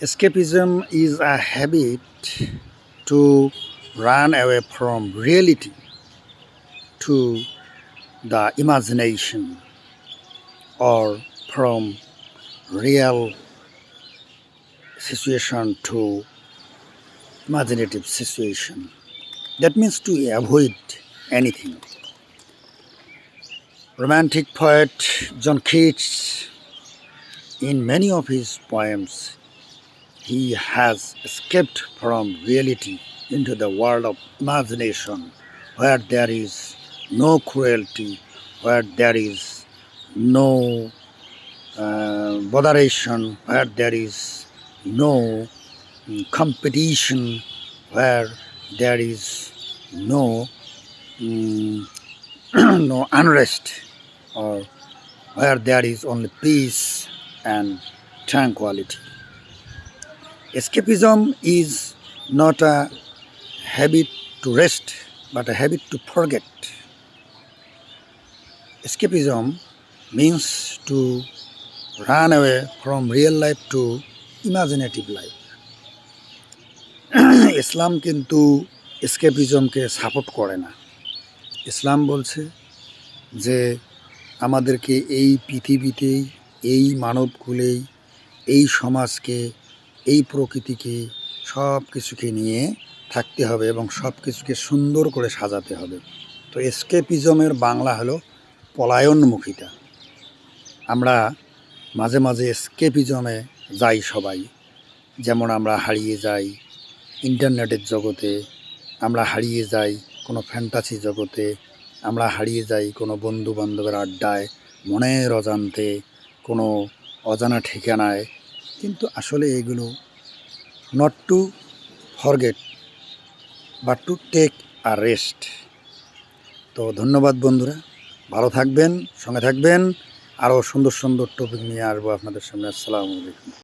Escapism is a habit to run away from reality to the imagination or from real situation to imaginative situation. That means to avoid anything. Romantic poet John Keats, in many of his poems, he has escaped from reality into the world of imagination, where there is no cruelty, where there is no botheration, where there is no competition, where there is no no unrest, or where there is only peace and tranquility. Escapism is not a habit to rest, but a habit to forget. Escapism means to run away from real life to imaginative life. ইসলাম কিন্তু এসকেপিজমকে support করে না। ইসলাম বলছে যে আমাদেরকে এই পৃথিবীতেই, এই মানবকুলেই, এই সমাজকে, এই প্রকৃতিকে, সব কিছুকে নিয়ে থাকতে হবে এবং সব কিছুকে সুন্দর করে সাজাতে হবে। তো এসকেপিজমের বাংলা হলো পলায়নমুখিতা। আমরা মাঝে মাঝে এসকেপিজমে যাই সবাই, যেমন আমরা হারিয়ে যাই ইন্টারনেটের জগতে, আমরা হারিয়ে যাই কোনো ফ্যান্টাসি জগতে, আমরা হারিয়ে যাই কোনো বন্ধু বান্ধবের আড্ডায়, মনের অজান্তে কোনো অজানা ঠিকানায়। কিন্তু আসলে এগুলো not to forget but to take a rest. তো ধন্যবাদ বন্ধুরা, ভালো থাকবেন, সঙ্গে থাকবেন। আরও সুন্দর সুন্দর টপিক নিয়ে আসবো আপনাদের সামনে। আসসালামু আলাইকুম।